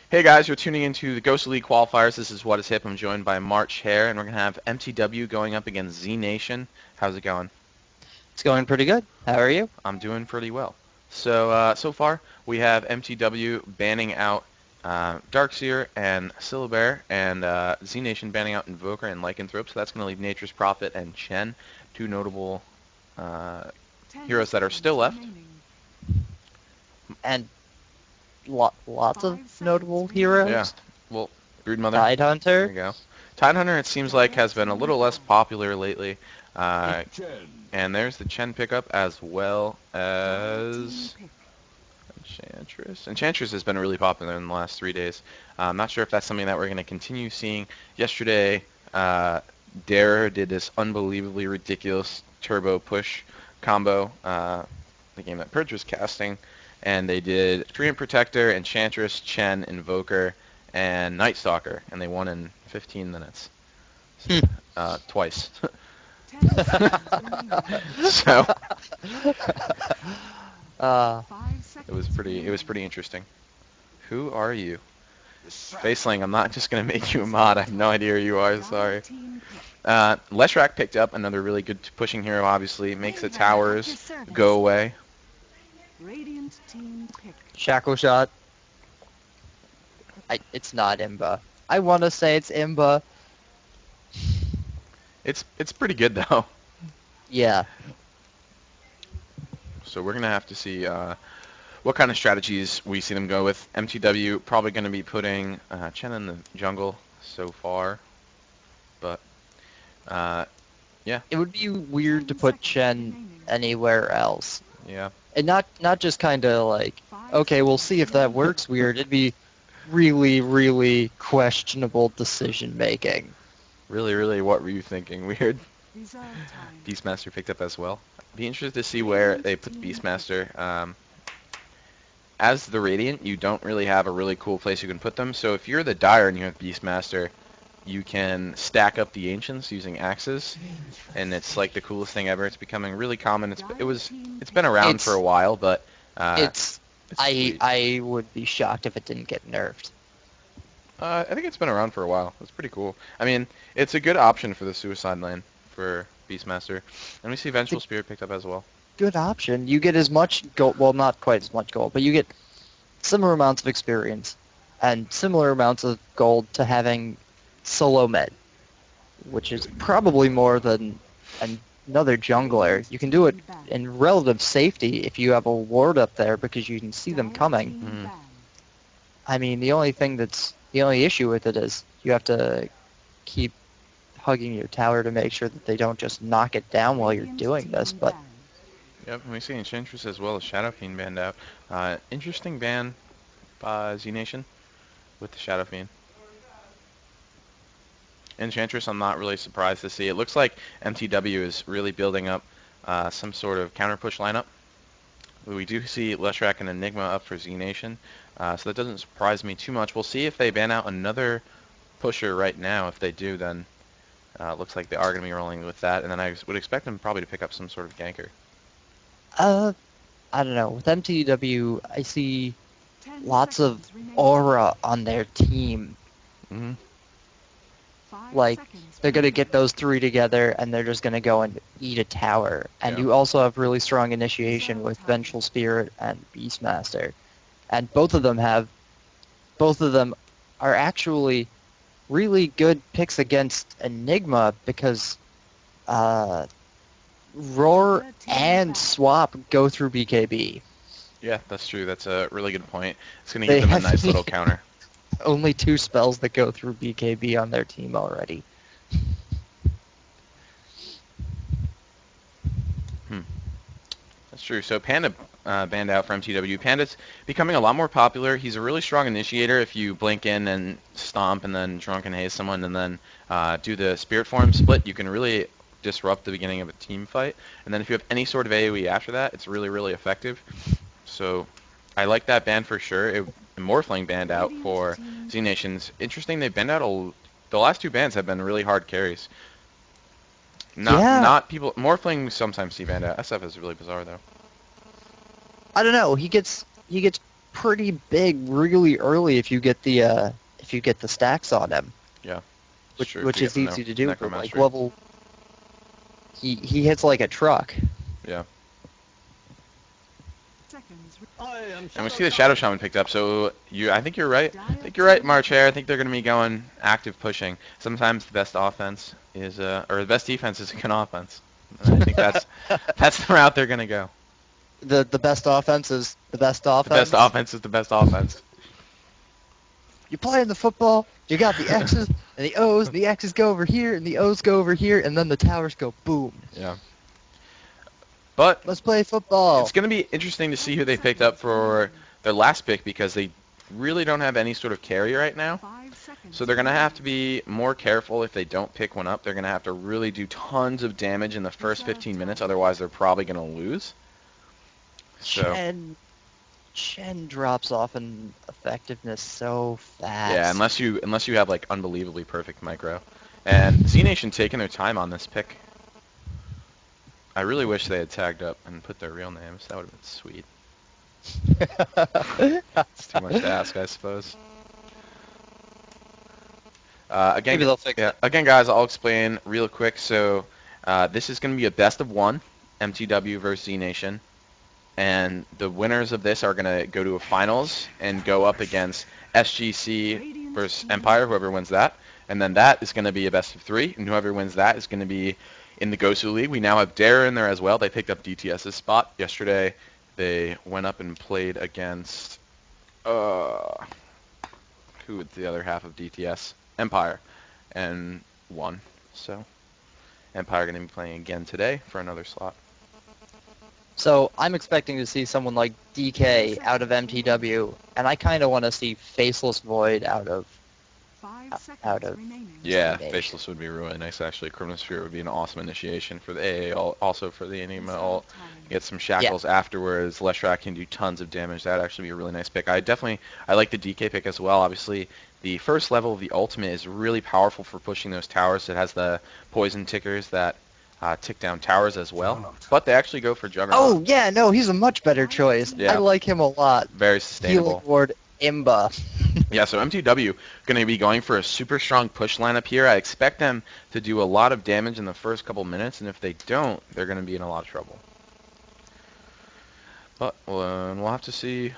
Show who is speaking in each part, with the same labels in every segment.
Speaker 1: Hey guys, you're tuning into the Gosuleague Qualifiers. This is What is Hip. I'm joined by March Hare, and we're going to have MTW going up against zNation. How's it going?
Speaker 2: It's going pretty good. How are you?
Speaker 1: I'm doing pretty well. So far, we have MTW banning out Darkseer and Syllabear, and zNation banning out Invoker and Lycanthrope, so that's going to leave Nature's Prophet and Chen, two notable heroes that are still left.
Speaker 2: And lots of notable heroes.
Speaker 1: Yeah, well, Broodmother.
Speaker 2: Tidehunter.
Speaker 1: There you go. Tidehunter, it seems like, has been a little less popular lately. And there's the Chen pickup as well as Enchantress. Enchantress has been really popular in the last 3 days. I'm not sure if that's something that we're going to continue seeing. Yesterday, Dare did this unbelievably ridiculous turbo push combo, the game that Purge was casting. And they did Treant Protector, Enchantress, Chen, Invoker, and Night Stalker, and they won in 15 minutes. Twice. So it was pretty interesting. Who are you? Faceling, I'm not just gonna make you a mod. I have no idea who you are. Sorry. Leshrac picked up another really good pushing hero. Obviously, it makes the towers go away.
Speaker 2: Shackle Shot. It's not Imba. I want to say it's Imba.
Speaker 1: It's pretty good though.
Speaker 2: Yeah.
Speaker 1: So we're gonna have to see what kind of strategies we see them go with. MTW probably gonna be putting Chen in the jungle so far, but yeah.
Speaker 2: It would be weird to put Chen anywhere else.
Speaker 1: Yeah.
Speaker 2: And not just kind of like, okay, we'll see if that works weird. It'd be really, really questionable decision making.
Speaker 1: Really, what were you thinking? Weird. Beastmaster picked up as well. Be interested to see where they put Beastmaster. As the Radiant, you don't really have a really cool place you can put them. So if you're the Dire and you have Beastmaster, you can stack up the Ancients using axes, and it's like the coolest thing ever. It's becoming really common. It's been around for a while, but
Speaker 2: I would be shocked if it didn't get nerfed.
Speaker 1: I think it's been around for a while. It's pretty cool. I mean, it's a good option for the Suicide lane for Beastmaster. And we see Vengeful Spirit picked up as well.
Speaker 2: Good option. You get as much gold, well, not quite as much gold, but you get similar amounts of experience and similar amounts of gold to having solo med, which is probably more than another jungler. You can do it in relative safety if you have a ward up there because you can see them coming.
Speaker 1: Mm.
Speaker 2: I mean, the only issue with it is you have to keep hugging your tower to make sure that they don't just knock it down while you're doing this, but...
Speaker 1: Yep, and we see Enchantress as well as Shadow Fiend banned out. Interesting ban by zNation with the Shadow Fiend. Enchantress, I'm not really surprised to see. It looks like MTW is really building up some sort of counter push lineup. We do see Leshrac and Enigma up for zNation, so that doesn't surprise me too much. We'll see if they ban out another pusher right now. If they do, then it looks like they are going to be rolling with that, and then I would expect them probably to pick up some sort of ganker.
Speaker 2: I don't know. With MTW, I see lots of aura on their team.
Speaker 1: Mm-hmm.
Speaker 2: Like, they're going to get those three together, and they're just going to go and eat a tower. And you also have really strong initiation with Vengeful Spirit and Beastmaster. And both of them are actually really good picks against Enigma because Roar and Swap go through BKB.
Speaker 1: Yeah, that's true. That's a really good point. It's going to give them a nice little counter.
Speaker 2: Only 2 spells that go through BKB on their team already.
Speaker 1: That's true. So Panda banned out for MTW. Panda's becoming a lot more popular. He's a really strong initiator if you blink in and stomp and then Drunken Haze someone and then do the Spirit Form split. You can really disrupt the beginning of a team fight. And then if you have any sort of AoE after that, it's really, really effective. So I like that ban for sure. Morphling banned out for zNation's. Interesting, they banned out the last 2 bans have been really hard carries. Not people. Morphling sometimes see banned out. SF is really bizarre though.
Speaker 2: I don't know. He gets pretty big really early if you get the stacks on him.
Speaker 1: Yeah.
Speaker 2: Which is easy to do for like level. He hits like a truck.
Speaker 1: Yeah. And we see the Shadow Shaman picked up, so I think you're right. I think you're right, Marchair. I think they're going to be going active pushing. Sometimes the best offense is, or the best defense is a good offense. And I think that's the route they're going to go.
Speaker 2: The best offense is the best offense?
Speaker 1: The best offense is the best offense.
Speaker 2: You're playing the football, you got the X's and the O's, and the X's go over here, and the O's go over here, and then the towers go boom.
Speaker 1: Yeah. But
Speaker 2: let's play football.
Speaker 1: It's going to be interesting to see who they picked up for their last pick because they really don't have any sort of carry right now. So they're going to have to be more careful if they don't pick one up. They're going to have to really do tons of damage in the first 15 minutes. Otherwise, they're probably going to lose. So
Speaker 2: Chen drops off in effectiveness so fast.
Speaker 1: Yeah, unless you have like unbelievably perfect micro. And zNation taking their time on this pick. I really wish they had tagged up and put their real names. That would have been sweet. It's too much to ask, I suppose. Again,
Speaker 2: Maybe they'll fix it.
Speaker 1: Again, guys, I'll explain real quick. So this is going to be a best of one, MTW versus zNation. And the winners of this are going to go to a finals and go up against SGC versus Empire, whoever wins that. And then that is going to be a best of three, and whoever wins that is going to be in the Gosuleague. We now have Dare in there as well. They picked up DTS's spot yesterday. They went up and played against who was the other half of DTS? Empire, and won. So Empire going to be playing again today for another slot.
Speaker 2: So I'm expecting to see someone like DK out of MTW, and I kind of want to see Faceless Void out of.
Speaker 1: Yeah, Faceless would be really nice actually. Chronosphere would be an awesome initiation for the AA, also for the Enigma ult. Get some shackles afterwards. Leshrac can do tons of damage. That'd actually be a really nice pick. I like the DK pick as well. Obviously, the first level of the ultimate is really powerful for pushing those towers. It has the poison tickers that tick down towers as well. But they actually go for Juggernaut.
Speaker 2: Oh, yeah, no, he's a much better choice.
Speaker 1: Yeah.
Speaker 2: I like him a lot.
Speaker 1: Very sustainable.
Speaker 2: Healing Ward Imba.
Speaker 1: Yeah, so MTW going to be going for a super strong push lineup here. I expect them to do a lot of damage in the first couple minutes, and if they don't, they're going to be in a lot of trouble. But we'll have to see.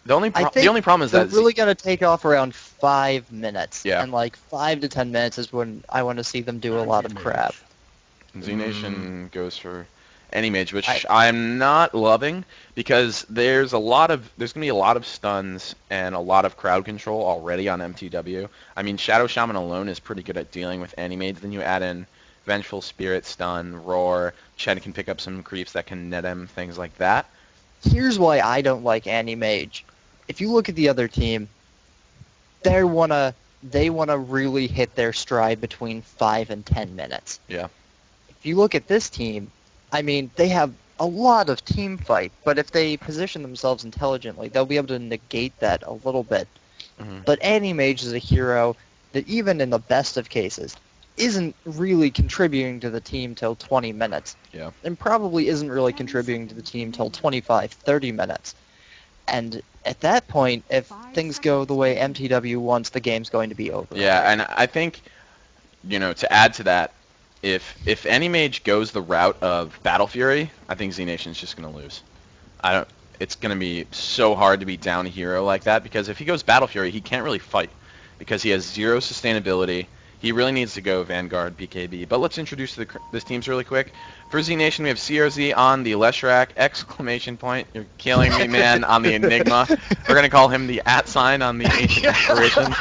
Speaker 1: The only problem is that
Speaker 2: they're really going to take off around 5 minutes.
Speaker 1: Yeah.
Speaker 2: And like 5 to 10 minutes is when I want to see them do a lot of crap.
Speaker 1: zNation goes for any mage, which I'm not loving because there's going to be a lot of stuns and a lot of crowd control already on MTW. I mean, Shadow Shaman alone is pretty good at dealing with any mage. Then you add in Vengeful Spirit, stun, roar. Chen can pick up some creeps that can net him, things like that.
Speaker 2: Here's why I don't like Anti-Mage. If you look at the other team, they wanna really hit their stride between 5 and 10 minutes.
Speaker 1: Yeah.
Speaker 2: If you look at this team, I mean, they have a lot of team fight, but if they position themselves intelligently, they'll be able to negate that a little bit.
Speaker 1: Mm-hmm.
Speaker 2: But Anti-Mage is a hero that even in the best of cases isn't really contributing to the team till 20 minutes.
Speaker 1: Yeah.
Speaker 2: And probably isn't really contributing to the team till 25, 30 minutes. And at that point, if things go the way MTW wants, the game's going to be over.
Speaker 1: Yeah, and I think, to add to that, if any mage goes the route of Battle Fury, I think zNation's just going to lose. It's going to be so hard to beat down a hero like that because if he goes Battle Fury, he can't really fight because he has 0 sustainability. He really needs to go Vanguard, BKB. But let's introduce this teams really quick. For zNation, we have CRZ on the Leshrac, exclamation point, you're killing me, man, on the Enigma. We're going to call him the @ on the Ancient Apparition.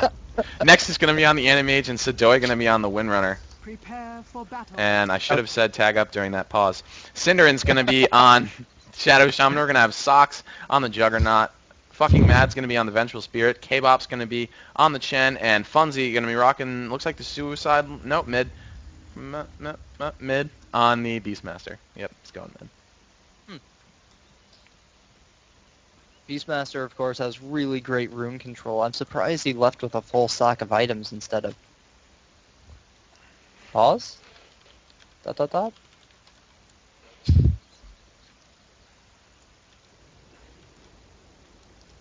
Speaker 1: Next is going to be on the Animage, and Sadoy going to be on the Windrunner.
Speaker 3: Prepare for battle.
Speaker 1: And I should have said tag up during that pause. Cinderin's going to be on Shadow Shaman. We're going to have Socks on the Juggernaut. Fucking Mad's going to be on the Vengeful Spirit. K-Bop's going to be on the Chen. And Funzy going to be rocking, looks like the Suicide, nope, mid. Mid on the Beastmaster. Yep, it's going mid.
Speaker 2: Beastmaster, of course, has really great rune control. I'm surprised he left with a full stock of items instead of... Pause? ...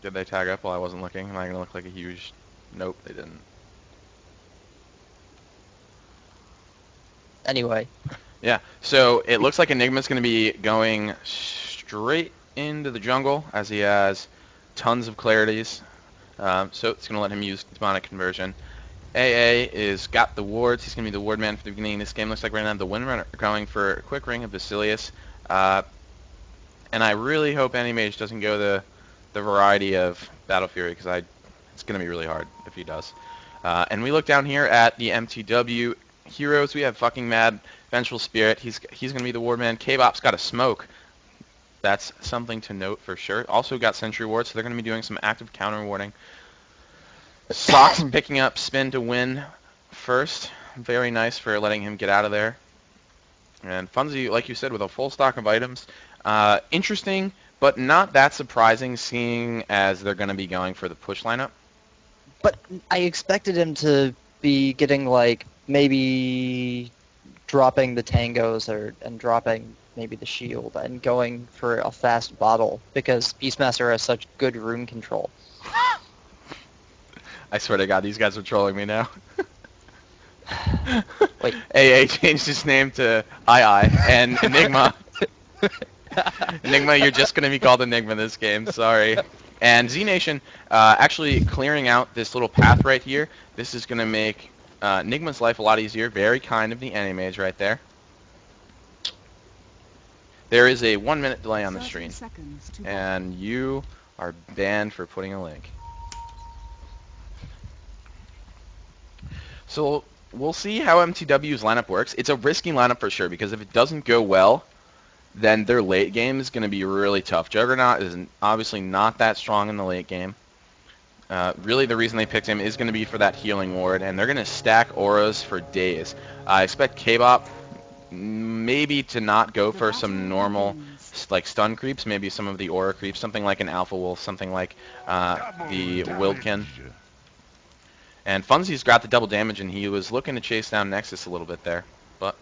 Speaker 1: Did they tag up while I wasn't looking? Am I going to look like a huge... Nope, they didn't.
Speaker 2: Anyway.
Speaker 1: Yeah, so it looks like Enigma's going to be going straight into the jungle as he has tons of clarities. So it's going to let him use demonic conversion. AA is got the wards. He's going to be the ward man for the beginning of this game. Looks like we're going to have the Windrunner going for a quick ring of Basilius. And I really hope Animage doesn't go the variety of Battle Fury, because it's going to be really hard if he does. And we look down here at the MTW heroes. We have fucking Mad Vengeful Spirit. He's going to be the ward man. K-Bop's got a smoke. That's something to note for sure. Also got Sentry Ward, so they're going to be doing some active counter warding. Sox picking up Spin to win first. Very nice for letting him get out of there. And Funzy, like you said, with a full stock of items. Interesting, but not that surprising, seeing as they're going to be going for the push lineup.
Speaker 2: But I expected him to be getting, like, maybe dropping the tangos and dropping maybe the shield and going for a fast bottle, because Beastmaster has such good rune control.
Speaker 1: I swear to God, these guys are trolling me now.
Speaker 2: Wait.
Speaker 1: AA changed his name to II, and Enigma. Enigma, you're just going to be called Enigma this game, sorry. And zNation actually clearing out this little path right here. This is going to make Enigma's life a lot easier. Very kind of the Animage right there. There is a 1-minute delay on the stream. And you are banned for putting a link. So we'll see how MTW's lineup works. It's a risky lineup for sure, because if it doesn't go well, then their late game is going to be really tough. Juggernaut is obviously not that strong in the late game. Really, the reason they picked him is going to be for that healing ward, and they're going to stack auras for days. I expect K-Bop maybe to not go for some normal like stun creeps, maybe some of the aura creeps, something like an Alpha Wolf, something like the Wildkin. And Funzy's got the double damage, and he was looking to chase down Nexus a little bit there, but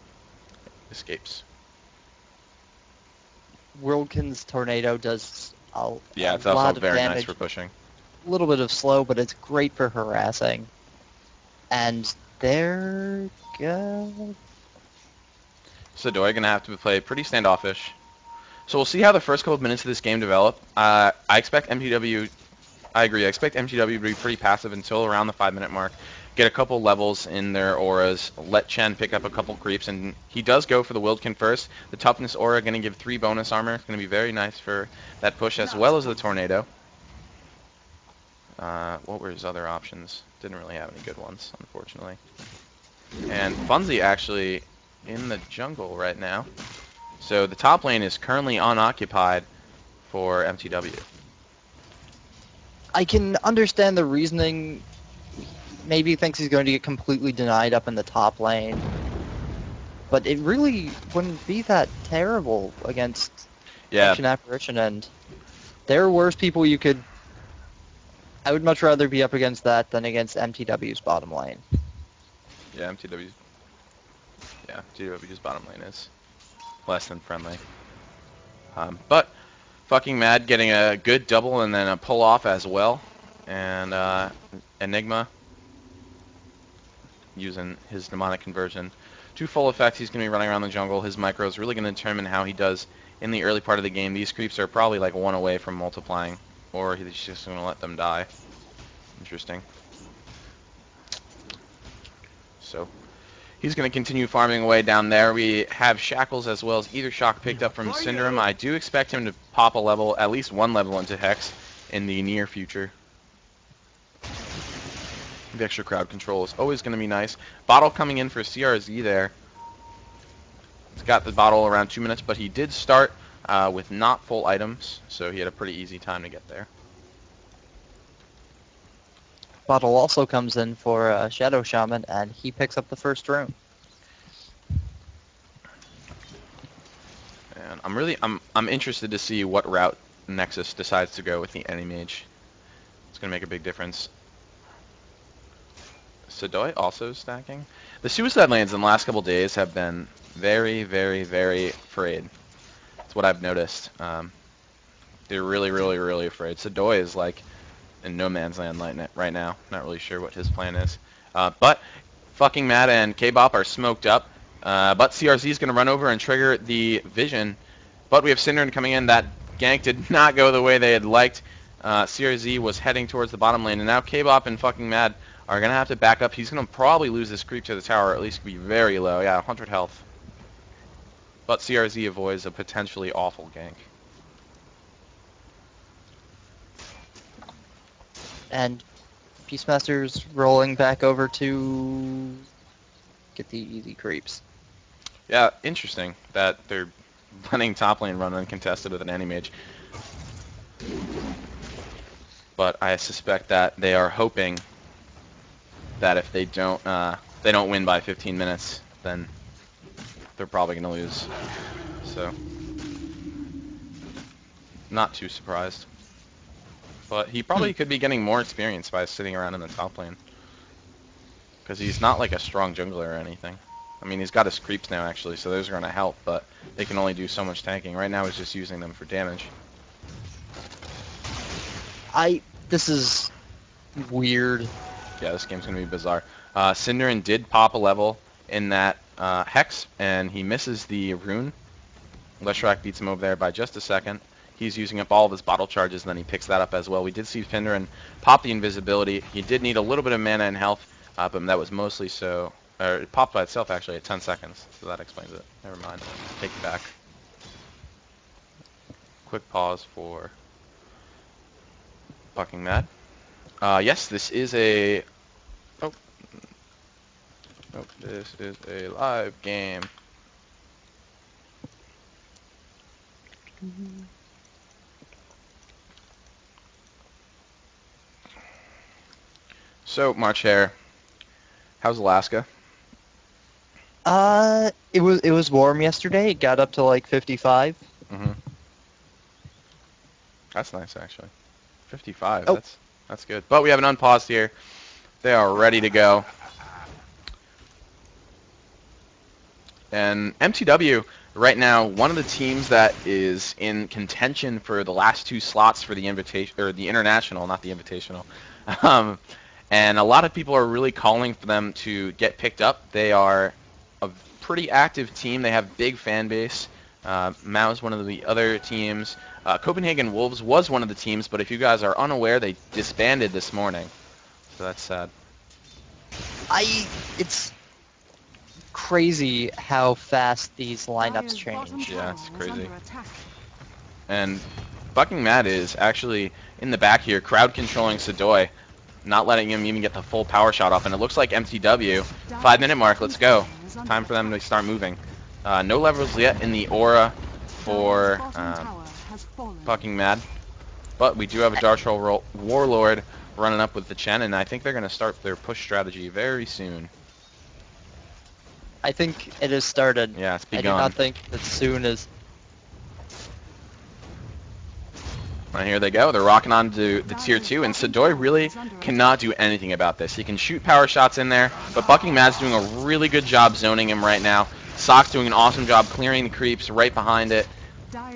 Speaker 1: escapes.
Speaker 2: Wildkin's Tornado does
Speaker 1: yeah, it's
Speaker 2: a lot
Speaker 1: also
Speaker 2: of
Speaker 1: very
Speaker 2: damage.
Speaker 1: nice for pushing.
Speaker 2: A little bit of slow, but it's great for harassing. And there go.
Speaker 1: Sadoi going to have to play pretty standoffish. So we'll see how the first couple of minutes of this game develop. I expect MTW... I agree. I expect MTW to be pretty passive until around the 5-minute mark. Get a couple levels in their auras. Let Chen pick up a couple creeps, and he does go for the Wildkin first. The Toughness aura going to give 3 bonus armor. It's going to be very nice for that push, as well as the Tornado. What were his other options? Didn't really have any good ones, unfortunately. And Funzy actually in the jungle right now. So the top lane is currently unoccupied for MTW.
Speaker 2: I can understand the reasoning. Maybe he thinks he's going to get completely denied up in the top lane. But it really wouldn't be that terrible against Ancient Apparition, and there are worse people you could... I would much rather be up against that than against MTW's bottom lane.
Speaker 1: Yeah, MTW's bottom lane is less than friendly. But fucking Mad getting a good double and then a pull off as well. And Enigma using his demonic conversion to full effect. He's going to be running around the jungle. His micro is really going to determine how he does in the early part of the game. These creeps are probably like 1 away from multiplying, or he's just going to let them die. Interesting. So he's going to continue farming away down there. We have Shackles as well as Ether Shock picked up from Syndrome. I do expect him to pop a level, at least 1 level into Hex in the near future. The extra crowd control is always going to be nice. Bottle coming in for CRZ there. He's got the bottle around 2 minutes, but he did start with not full items, so he had a pretty easy time to get there.
Speaker 2: Bottle also comes in for Shadow Shaman, and he picks up the first rune.
Speaker 1: And I'm interested to see what route Nexus decides to go with the Animage. It's going to make a big difference. Sadoi also stacking. The suicide lanes in the last couple days have been very, very, very frayed. That's what I've noticed. They're really, really, really afraid. Sadoy is like in no man's land right now. Not really sure what his plan is. But fucking Matt and K-Bop are smoked up. But CRZ is going to run over and trigger the vision. But we have Synderen coming in. That gank did not go the way they had liked. CRZ was heading towards the bottom lane. And now K-Bop and fucking Mad are going to have to back up. He's going to probably lose this creep to the tower, or at least be very low. Yeah, 100 health. But CRZ avoids a potentially awful gank.
Speaker 2: And Peacemaster's rolling back over to get the easy creeps.
Speaker 1: Yeah, interesting that they're letting top lane run uncontested with an anti-mage. But I suspect that they are hoping that if they don't win by 15 minutes, then they're probably going to lose. So, not too surprised. But he probably could be getting more experience by sitting around in the top lane. Because he's not like a strong jungler or anything. I mean, he's got his creeps now, actually, so those are going to help, but they can only do so much tanking. Right now he's just using them for damage.
Speaker 2: This is weird.
Speaker 1: Yeah, this game's going to be bizarre. Synderen did pop a level in that Hex, and he misses the rune. Leshrac beats him over there by just a second. He's using up all of his bottle charges, and then he picks that up as well. We did see Synderen pop the invisibility. He did need a little bit of mana and health, but that was mostly so... it popped by itself, actually, at 10 seconds, so that explains it. Never mind. Take it back. Quick pause for fucking Mad. Yes, this is a... Oh. Nope, this is a live game. So, March Hare, how's Alaska?
Speaker 2: It was warm yesterday. It got up to like 55.
Speaker 1: Mm-hmm. That's nice, actually. 55.
Speaker 2: Oh.
Speaker 1: That's good. But we have an unpaused here. They are ready to go. And MTW right now, one of the teams that is in contention for the last two slots for the invitation or the international, not the invitational. And a lot of people are really calling for them to get picked up. They are a pretty active team. They have big fan base. Mao is one of the other teams. Copenhagen Wolves was one of the teams, but if you guys are unaware, they disbanded this morning. So that's sad.
Speaker 2: It's crazy how fast these lineups change.
Speaker 1: Yeah, it's crazy. And fucking Matt is actually in the back here, crowd controlling Sadoy, not letting him even get the full power shot off. And it looks like MTW, 5-minute mark, let's go. Time for them to start moving. No levels yet in the aura for fucking Mad. But we do have a Dark Troll Warlord running up with the Chen, and I think they're going to start their push strategy very soon.
Speaker 2: I think it has started.
Speaker 1: Yeah, it's begun.
Speaker 2: I do not think that soon is...
Speaker 1: And here they go. They're rocking on to the tier 2, and Sadoy really cannot do anything about this. He can shoot power shots in there, but Bucking Mad's doing a really good job zoning him right now. Sock's doing an awesome job clearing the creeps right behind it,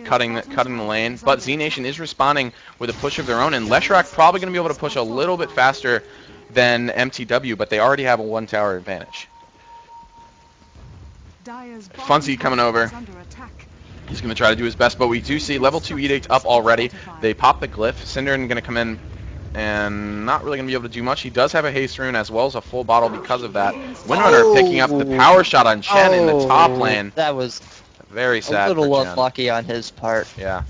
Speaker 1: cutting the lane. But zNation is responding with a push of their own, and Leshrac probably going to be able to push a little bit faster than MTW, but they already have a one tower advantage. Funzy coming over. He's going to try to do his best, but we do see level 2 Edict up already. They pop the glyph. Synderen going to come in and not really going to be able to do much. He does have a haste rune as well as a full bottle because of that. Windrunner picking up the power shot on Chen in the top lane.
Speaker 2: That was
Speaker 1: very sad.
Speaker 2: A little
Speaker 1: for Chen.
Speaker 2: unlucky on his part.
Speaker 1: Yeah.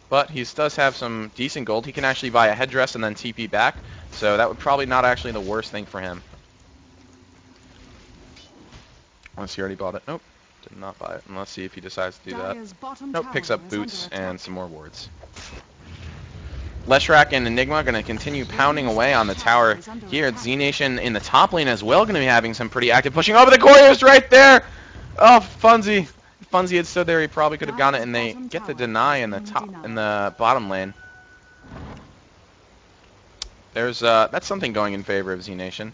Speaker 1: But he does have some decent gold. He can actually buy a headdress and then TP back, so that would probably not actually the worst thing for him. Unless he already bought it. Nope. Did not buy it. And let's see if he decides to do that. Nope, picks up boots and some more wards. Leshrac and Enigma are going to continue pounding away on the tower here. zNation in the top lane as well going to be having some pretty active pushing. Over the couriers right there! Oh, Funzy. If Funzy had stood there, he probably could have gotten it, and they get the deny in the bottom lane. There's that's something going in favor of zNation.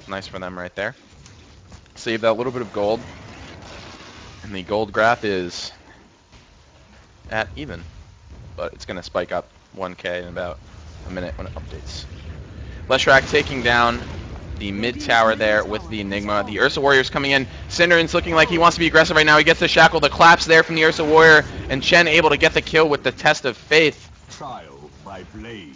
Speaker 1: Nice for them right there. Save that little bit of gold. And the gold graph is at even. but it's going to spike up 1K in about a minute when it updates. Leshrac taking down the mid tower there with the Enigma. The Ursa Warrior's coming in. Cinderen's looking like he wants to be aggressive right now. He gets the shackle, the collapse there from the Ursa Warrior, and Chen able to get the kill with the Test of Faith.
Speaker 3: Trial by blade.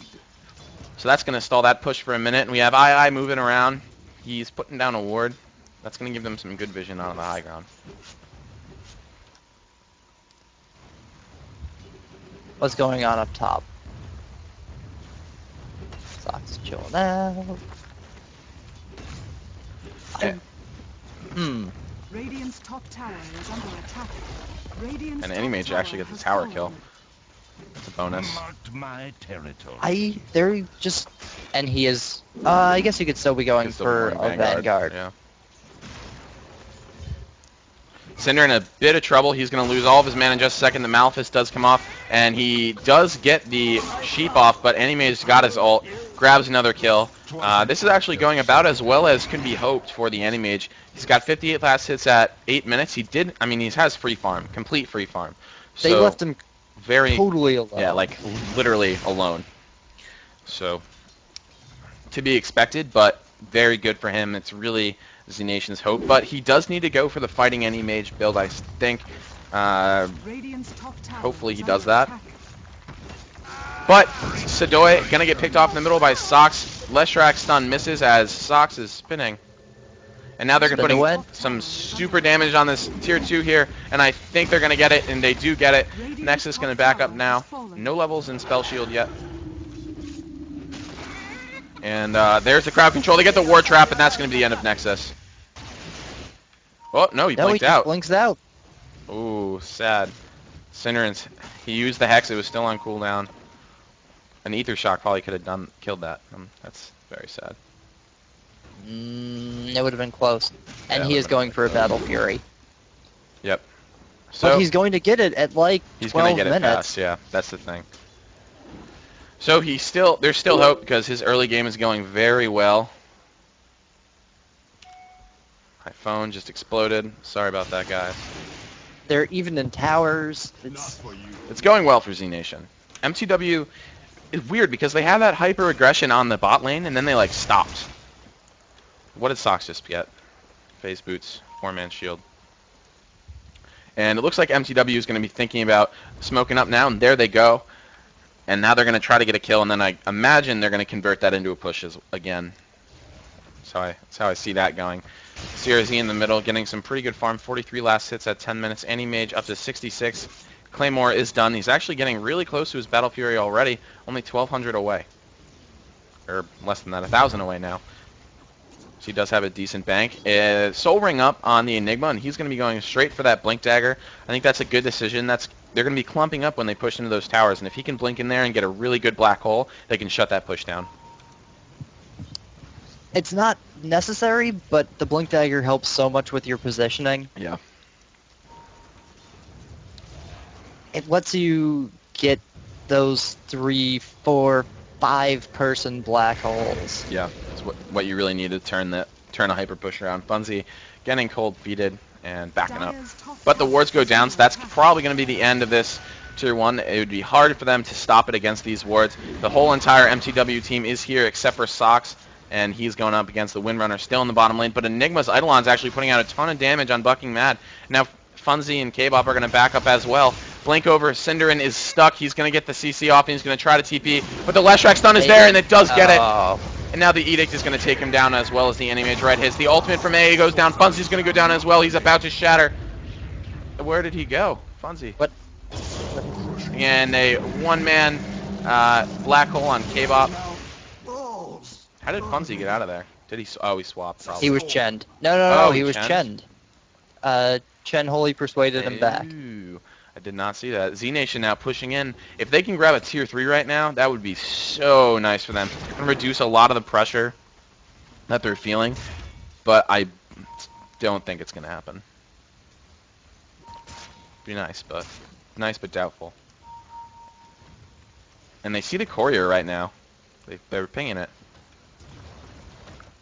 Speaker 1: So that's going to stall that push for a minute. And we have II moving around. He's putting down a ward. That's going to give them some good vision on the high ground.
Speaker 2: What's going on up top? Sox chilling out.
Speaker 4: Radiant's top tower is under attack. Radiant's
Speaker 1: And
Speaker 4: top
Speaker 1: Anti-Mage
Speaker 4: tower
Speaker 1: actually gets the
Speaker 4: has
Speaker 1: tower
Speaker 4: fallen.
Speaker 1: kill. That's a bonus.
Speaker 3: Marked my territory.
Speaker 2: They're just, and he is, I guess you could still be going
Speaker 1: He's still
Speaker 2: for
Speaker 1: going
Speaker 2: a Vanguard.
Speaker 1: Yeah. Cinder in a bit of trouble. He's going to lose all of his mana in just a second. The Malefice does come off, and he does get the Sheep off, but Anti-Mage got his ult, grabs another kill. This is actually going about as well as could be hoped for the Anti-Mage. He's got 58 last hits at 8 minutes. He has free farm, complete free farm.
Speaker 2: They
Speaker 1: So
Speaker 2: left him
Speaker 1: very
Speaker 2: totally alone.
Speaker 1: Yeah, like literally alone. So to be expected, but very good for him. It's really zNation's hope, but he does need to go for the fighting Anti-Mage build, I think.
Speaker 4: Radiant's top tower
Speaker 1: Hopefully
Speaker 4: is
Speaker 1: he
Speaker 4: under
Speaker 1: does that.
Speaker 4: attack.
Speaker 1: But Sadoy gonna get picked off in the middle by Sox. Leshrac stun misses as Sox is spinning. And now they're
Speaker 2: Spin
Speaker 1: putting
Speaker 2: away.
Speaker 1: some super damage on this tier 2 here, and I think they're gonna get it, and they do get it. Nexus gonna back up now. No levels in Spell Shield yet. And there's the crowd control. They get the War Trap, and that's gonna be the end of Nexus. Oh no, he
Speaker 2: No, he
Speaker 1: blinked
Speaker 2: just
Speaker 1: out.
Speaker 2: blinks out.
Speaker 1: Ooh, sad. Cinerans, he used the Hex. It was still on cooldown. An Ether Shock probably could have killed that. That's very sad.
Speaker 2: It would have been close. And
Speaker 1: Yeah,
Speaker 2: he
Speaker 1: it
Speaker 2: is
Speaker 1: would've
Speaker 2: going
Speaker 1: been
Speaker 2: for a
Speaker 1: close.
Speaker 2: Battle Fury.
Speaker 1: Yep.
Speaker 2: But
Speaker 1: So
Speaker 2: he's going to get it at like
Speaker 1: he's
Speaker 2: 12
Speaker 1: gonna get it
Speaker 2: minutes.
Speaker 1: fast. Yeah, that's the thing. So there's still hope because his early game is going very well. My phone just exploded. Sorry about that, guys.
Speaker 2: They're even in towers.
Speaker 3: Not for you.
Speaker 1: It's going well for zNation. MTW is weird because they had that hyper aggression on the bot lane and then they like stopped. What did Sox just get? Phase boots, 4-man shield. And it looks like MTW is going to be thinking about smoking up now, and there they go. And now they're going to try to get a kill, and then I imagine they're going to convert that into a push again. That's how I see that going. CRZ in the middle, getting some pretty good farm. 43 last hits at 10 minutes. Anti-Mage up to 66. Claymore is done. He's actually getting really close to his Battle Fury already. Only 1,200 away. Or less than that, 1,000 away now. So he does have a decent bank. Soul Ring up on the Enigma, and he's going to be going straight for that Blink Dagger. I think that's a good decision. They're going to be clumping up when they push into those towers, and if he can blink in there and get a really good black hole, they can shut that push down.
Speaker 2: It's not necessary, but the Blink Dagger helps so much with your positioning.
Speaker 1: Yeah.
Speaker 2: It lets you get those 3, 4, 5-person black holes.
Speaker 1: Yeah, it's what you really need to turn a hyper push around. Bunzi getting cold feeted and backing up. But the wards go down, so that's probably going to be the end of this Tier 1. It would be hard for them to stop it against these wards. The whole entire MTW team is here except for Sox, and he's going up against the Windrunner still in the bottom lane. But Enigma's Eidolon's actually putting out a ton of damage on Bucking Mad. Now Funzi and K-Bop are going to back up as well. Blink over, Cinderin is stuck. He's going to get the CC off, and he's going to try to TP. But the Leshrac stun is there, and it does get it. And now the Edict is going to take him down as well as the Anti-Mage right hits. The ultimate from AA goes down. Funzi's going to go down as well. He's about to shatter. Where did he go? Funzi.
Speaker 2: What?
Speaker 1: And a one-man black hole on K-Bop. How did Funzi get out of there? Did he? Oh, he swapped. Probably.
Speaker 2: He was Chenned. No,
Speaker 1: Oh,
Speaker 2: he
Speaker 1: he
Speaker 2: was
Speaker 1: Chenned?
Speaker 2: Chenned. Chen wholly persuaded him back.
Speaker 1: Ooh, I did not see that. zNation now pushing in. If they can grab a tier 3 right now, that would be so nice for them. And reduce a lot of the pressure that they're feeling. But I don't think it's going to happen. Be nice but doubtful. And they see the courier right now. They're pinging it.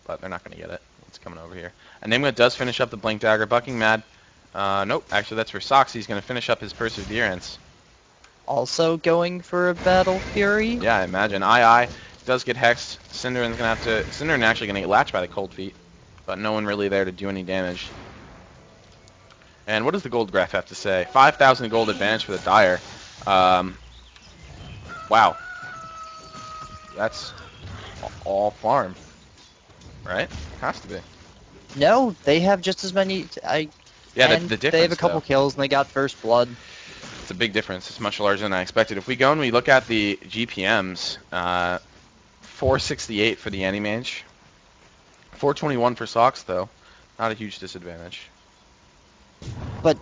Speaker 1: But they're not going to get it. It's coming over here. Enigma does finish up the Blink Dagger. Bucking Mad. Nope, actually that's for Sox. He's going to finish up his Perseverance.
Speaker 2: also going for a Battle Fury.
Speaker 1: Yeah, I imagine. II does get hexed. Cinderen's gonna have to. Cinderen actually gonna get latched by the cold feet, but no one really there to do any damage. And what does the gold graph have to say? 5,000 gold advantage for the Dire. Wow. That's all farm, right? Has to be.
Speaker 2: No, they have just as many.
Speaker 1: Yeah,
Speaker 2: and
Speaker 1: the difference.
Speaker 2: they have a couple
Speaker 1: though.
Speaker 2: kills and they got first blood.
Speaker 1: It's a big difference. It's much larger than I expected. If we go and we look at the GPMs, 468 for the Anti-Mage. 421 for Sox, though. Not a huge disadvantage.
Speaker 2: But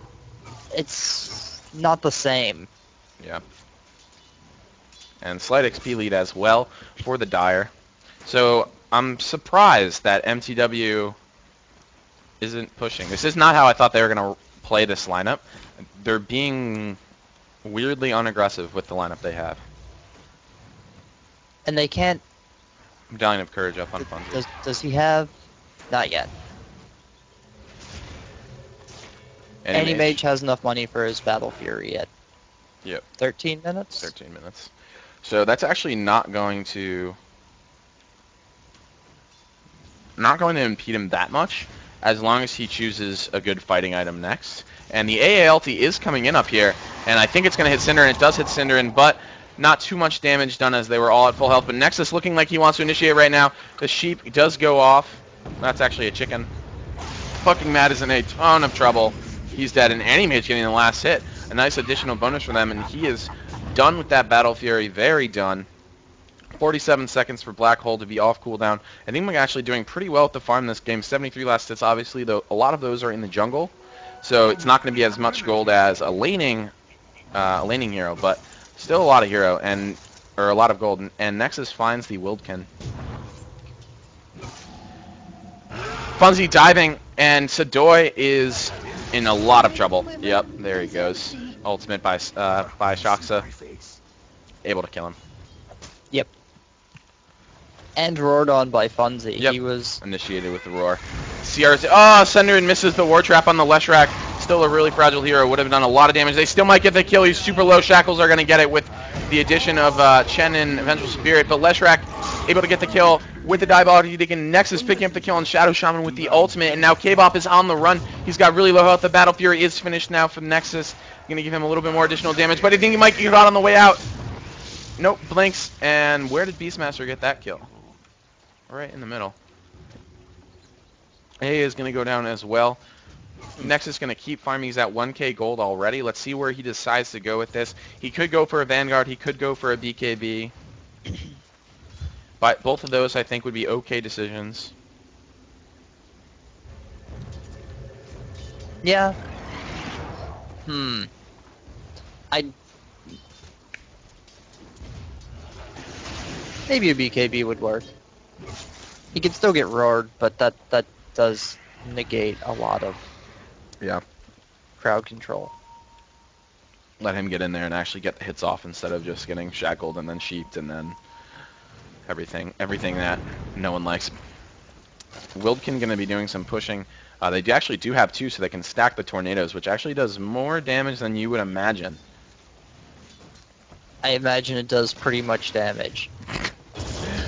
Speaker 2: it's not the same.
Speaker 1: Yeah. And slight XP lead as well for the Dire. So I'm surprised that MTW isn't pushing. This is not how I thought they were going to play this lineup. They're being weirdly unaggressive with the lineup they have.
Speaker 2: And they can't.
Speaker 1: Medallion of Courage up on fun.
Speaker 2: Does he have? Not yet. Anti-Mage has enough money for his Battle Fury at
Speaker 1: Yep.
Speaker 2: 13 minutes?
Speaker 1: 13 minutes. So that's actually not going to impede him that much, as long as he chooses a good fighting item next. And the AALT is coming in up here, and I think it's going to hit Cinder, and it does hit Cinder, but not too much damage done as they were all at full health. But Nexus looking like he wants to initiate right now. The sheep does go off. That's actually a chicken. Fucking Matt is in a ton of trouble. He's dead, and Anti-Mage getting the last hit. A nice additional bonus for them, and he is done with that Battle Fury. Very done. 47 seconds for Black Hole to be off cooldown. I think we're actually doing pretty well with the farm this game. 73 last hits, obviously, though a lot of those are in the jungle. So it's not going to be as much gold as a laning hero, but still a lot of hero, or a lot of gold. And Nexus finds the Wildkin. Funzy diving, and Sadoy is in a lot of trouble. Yep, there he goes. Ultimate by Shaksa. Able to kill him.
Speaker 2: Yep. And roared on by Funzy.
Speaker 1: Yep.
Speaker 2: He was
Speaker 1: Initiated with the roar. CR's, oh, Sunderin misses the war trap on the Leshrac. Still a really fragile hero. Would have done a lot of damage. They still might get the kill. He's super low. Shackles are going to get it with the addition of Chen and Vengeful Spirit. But Leshrac able to get the kill with the diabolical Deacon. Nexus picking up the kill on Shadow Shaman with the ultimate. And now K-Bop is on the run. He's got really low health. The Battle Fury is finished now for Nexus. Going to give him a little bit more additional damage. But I think he might get out on the way out. Nope, blinks. And where did Beastmaster get that kill? Right in the middle. A is going to go down as well. Nexus going to keep farming. He's at 1k gold already. Let's see where he decides to go with this. He could go for a Vanguard. He could go for a BKB. But both of those, I think, would be okay decisions.
Speaker 2: Yeah. Maybe a BKB would work. He could still get roared, but that does negate a lot of crowd control.
Speaker 1: Let him get in there and actually get the hits off instead of just getting shackled and then sheeped and then everything that no one likes. Wildkin going to be doing some pushing. They actually do have two, so they can stack the tornadoes, which actually does more damage than you would imagine.
Speaker 2: I imagine it does pretty much damage.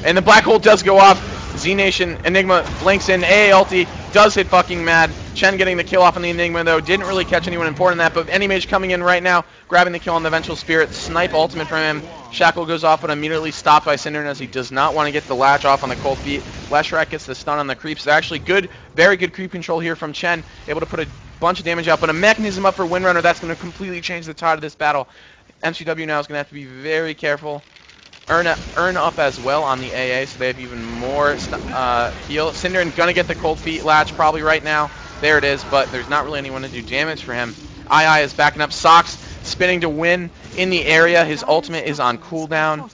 Speaker 1: And the black hole does go off. zNation, Enigma blinks in. AALT does hit fucking mad. Chen getting the kill off on the Enigma, though. Didn't really catch anyone important in that, but Anti-Mage coming in right now, grabbing the kill on the Vengeful Spirit. Snipe ultimate from him. Shackle goes off, but immediately stopped by Cinderin as he does not want to get the latch off on the cold feet. Leshrac gets the stun on the creeps. Actually good, very good creep control here from Chen. Able to put a bunch of damage out, but a mechanism up for Windrunner. That's going to completely change the tide of this battle. MTW now is going to have to be very careful. Earn up as well on the AA, so they have even more heal. Cinderin gonna get the cold feet latch probably right now. There it is, but there's not really anyone to do damage for him. II is backing up. Sox spinning to win in the area. His ultimate is on cooldown.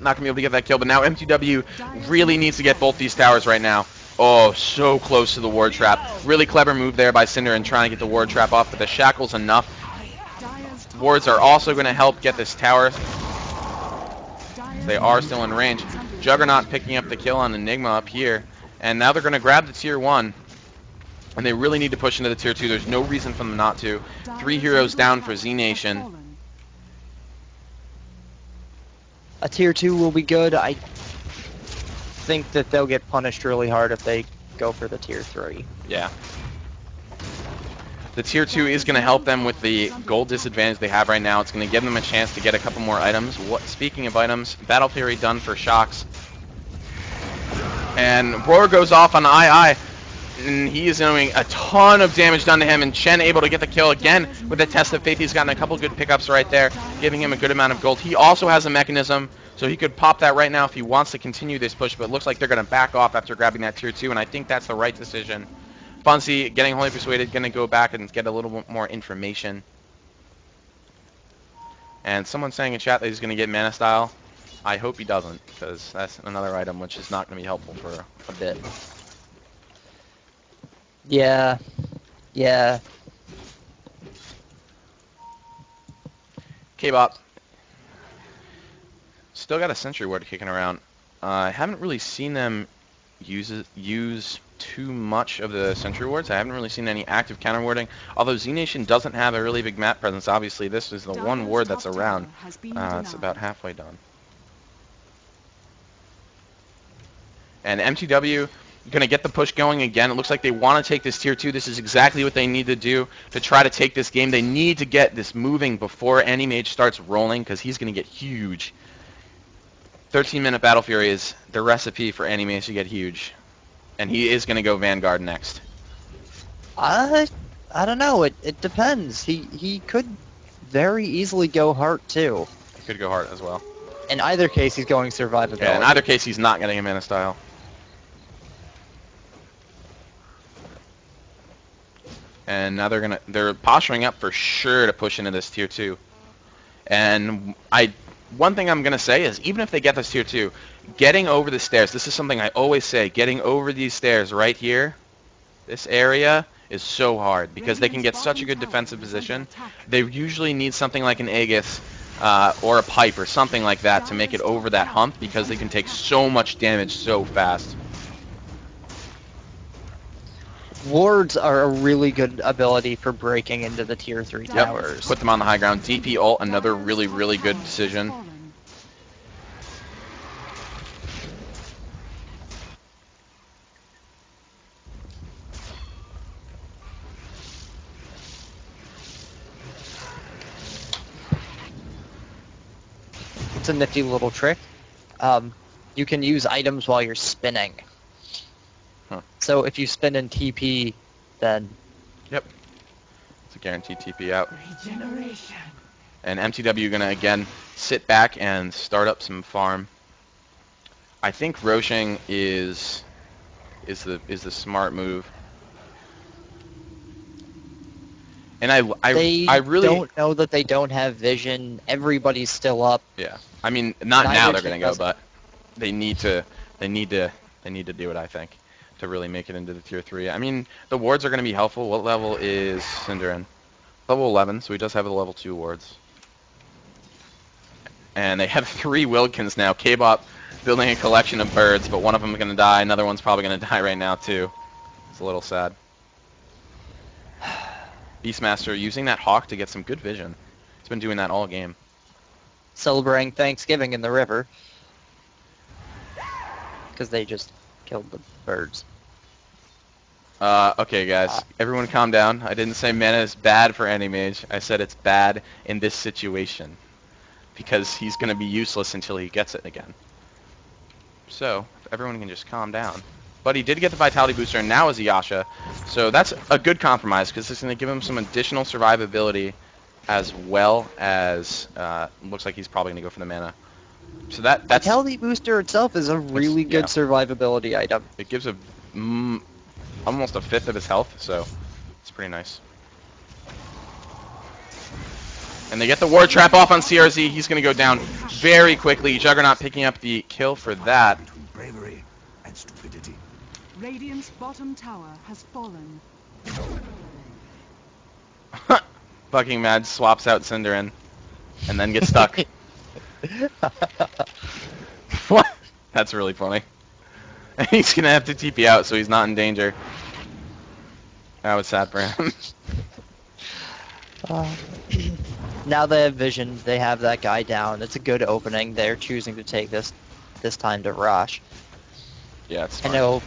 Speaker 1: Not gonna be able to get that kill, but now MTW really needs to get both these towers right now. Oh, so close to the ward trap. Really clever move there by Cinderin trying to get the ward trap off, but the shackle's enough. Wards are also going to help get this tower. They are still in range. Juggernaut picking up the kill on Enigma up here. And now they're going to grab the tier 1. And they really need to push into the tier 2. There's no reason for them not to. 3 heroes down for zNation.
Speaker 2: A tier 2 will be good. I think that they'll get punished really hard if they go for the tier 3.
Speaker 1: Yeah. The tier 2 is going to help them with the gold disadvantage they have right now. It's going to give them a chance to get a couple more items. Speaking of items, Battle Fury done for Shocks. And Roar goes off on II, and he is doing a ton of damage done to him, and Chen able to get the kill again with the Test of Faith. He's gotten a couple good pickups right there, giving him a good amount of gold. He also has a mechanism, so he could pop that right now if he wants to continue this push, but it looks like they're going to back off after grabbing that tier 2, and I think that's the right decision. Bunsey, getting Holy Persuaded, going to go back and get a little bit more information. And someone's saying in chat that he's going to get Mana Style. I hope he doesn't, because that's another item which is not going to be helpful for a bit.
Speaker 2: Yeah. Yeah.
Speaker 1: K-Bop. Still got a Sentry Ward kicking around. I haven't really seen them use too much of the Sentry Wards. I haven't really seen any active counter warding. Although zNation doesn't have a really big map presence, obviously this is the one ward that's around. It's about halfway done. And MTW going to get the push going again. It looks like they want to take this tier 2. This is exactly what they need to do to try to take this game. They need to get this moving before any mage starts rolling, because he's going to get huge. 13-minute Battle Fury is the recipe for any mage to get huge. And he is going to go Vanguard next.
Speaker 2: I don't know. It depends. He could very easily go Heart too.
Speaker 1: He could go Heart as well.
Speaker 2: In either case, he's going Survivability.
Speaker 1: Yeah, in either case, he's not getting a Mana Style. And now they're posturing up for sure to push into this tier 2. And one thing I'm gonna say is, even if they get this tier 2, getting over the stairs, this is something I always say, getting over these stairs right here, this area, is so hard, because they can get such a good defensive position. They usually need something like an Aegis or a pipe or something like that to make it over that hump, because they can take so much damage so fast.
Speaker 2: Wards are a really good ability for breaking into the tier 3
Speaker 1: Yep.
Speaker 2: towers.
Speaker 1: Put them on the high ground. DP ult, another really, really good decision.
Speaker 2: It's a nifty little trick. You can use items while you're spinning.
Speaker 1: Huh.
Speaker 2: So if you spin in TP, then...
Speaker 1: Yep. It's a guaranteed TP out.
Speaker 4: Regeneration.
Speaker 1: And MTW gonna again sit back and start up some farm. I think Roshing is the smart move. And I really
Speaker 2: don't know that they don't have vision. Everybody's still up.
Speaker 1: Yeah. I mean, not now they're gonna go,
Speaker 2: doesn't.
Speaker 1: but they need to do it, I think, to really make it into the tier 3. I mean, the wards are gonna be helpful. What level is Cinderin? Level 11, so he does have the level 2 wards. And they have 3 Wilkins now. K-Bop building a collection of birds, but one of them is gonna die. Another one's probably gonna die right now too. It's a little sad. Beastmaster using that hawk to get some good vision. He's been doing that all game.
Speaker 2: Celebrating Thanksgiving in the river. Because they just killed the birds.
Speaker 1: Okay, guys. Everyone calm down. I didn't say mana is bad for any mage. I said it's bad in this situation. Because he's going to be useless until he gets it again. So, if everyone can just calm down. But he did get the Vitality Booster, and now is Yasha. So that's a good compromise, because it's going to give him some additional survivability, as well as, looks like he's probably going to go for the mana. So that's...
Speaker 2: Vitality Booster itself is a really good survivability item.
Speaker 1: It gives almost a fifth of his health, so it's pretty nice. And they get the Ward Trap off on CRZ. He's going to go down very quickly. Juggernaut picking up the kill for that.
Speaker 3: Bravery and stupidity.
Speaker 4: Radiant's bottom tower has fallen.
Speaker 1: Fucking mad swaps out Cinderin and then gets stuck. What? That's really funny. And he's going to have to TP out so he's not in danger. That was sad for him.
Speaker 2: Now they have vision. They have that guy down. It's a good opening. They're choosing to take this time to rush.
Speaker 1: Yeah, it's
Speaker 2: And
Speaker 1: smart.
Speaker 2: it'll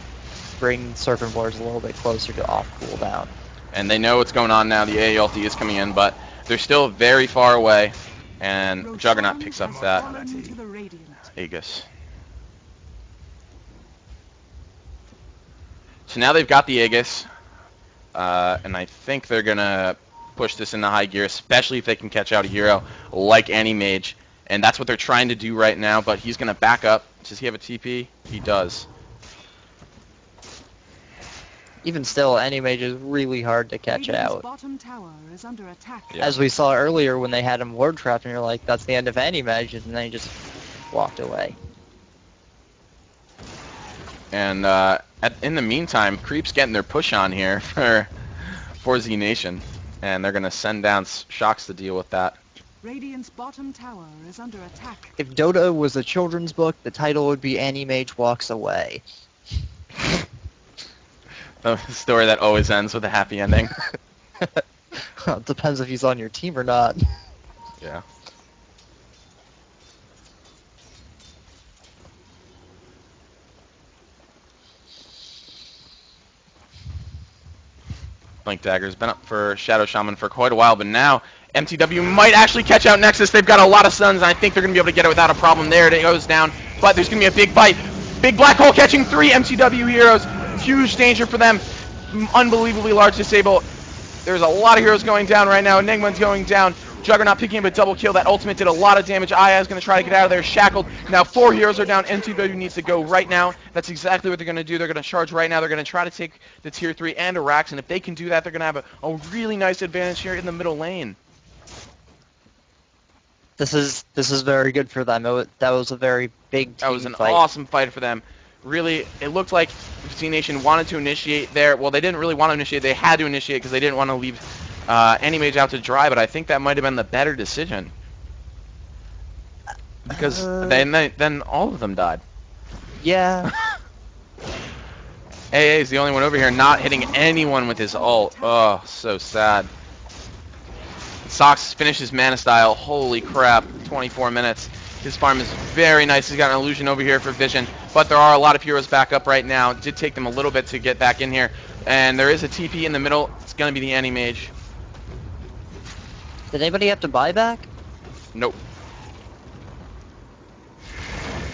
Speaker 2: bring Serpent Wars a little bit closer to off cooldown.
Speaker 1: And they know what's going on now. The AA ulti is coming in, but they're still very far away. And Juggernaut picks up that Aegis. So now they've got the Aegis. And I think they're going to push this into high gear, especially if they can catch out a hero like Anti-Mage. And that's what they're trying to do right now, but he's going to back up. Does he have a TP? He does.
Speaker 2: Even still, Anti-Mage is really hard to catch out.
Speaker 4: Bottom tower is under attack.
Speaker 1: Yeah.
Speaker 2: As we saw earlier when they had him ward trapped, and you're like, that's the end of Anti-Mage, and then he just walked away.
Speaker 1: And in the meantime, Creep's getting their push on here for zNation. And they're going to send down Shocks to deal with that.
Speaker 4: Radiant's bottom tower is under attack.
Speaker 2: If Dota was a children's book, the title would be Anti-Mage Walks Away.
Speaker 1: A story that always ends with a happy ending.
Speaker 2: Well, it depends if he's on your team or not.
Speaker 1: Yeah. Blink Dagger's been up for Shadow Shaman for quite a while, but now MTW might actually catch out Nexus. They've got a lot of stuns, and I think they're going to be able to get it without a problem. There it goes down, but there's going to be a big bite. Big Black Hole catching 3 MTW heroes. Huge danger for them. Unbelievably large disable. There's a lot of heroes going down right now. Enigma's going down. Juggernaut picking up a double kill. That ultimate did a lot of damage. Aya is going to try to get out of there. Shackled. Now 4 heroes are down. MTW needs to go right now. That's exactly what they're going to do. They're going to charge right now. They're going to try to take the tier 3 and a Rax. And if they can do that, they're going to have a really nice advantage here in the middle lane.
Speaker 2: This is very good for them. That was a very big team
Speaker 1: That was an
Speaker 2: fight.
Speaker 1: awesome fight for them. Really, it looked like zNation wanted to initiate there. Well, they didn't really want to initiate. They had to initiate because they didn't want to leave Anti-Mage out to dry, but I think that might have been the better decision. Because then all of them died.
Speaker 2: Yeah.
Speaker 1: AA is the only one over here not hitting anyone with his ult. Oh, so sad. Sox finishes Mana Style. Holy crap, 24 minutes. His farm is very nice. He's got an illusion over here for vision, but there are a lot of heroes back up right now. It did take them a little bit to get back in here, and there is a TP in the middle. It's going to be the Anti-Mage.
Speaker 2: Did anybody have to buy back?
Speaker 1: Nope.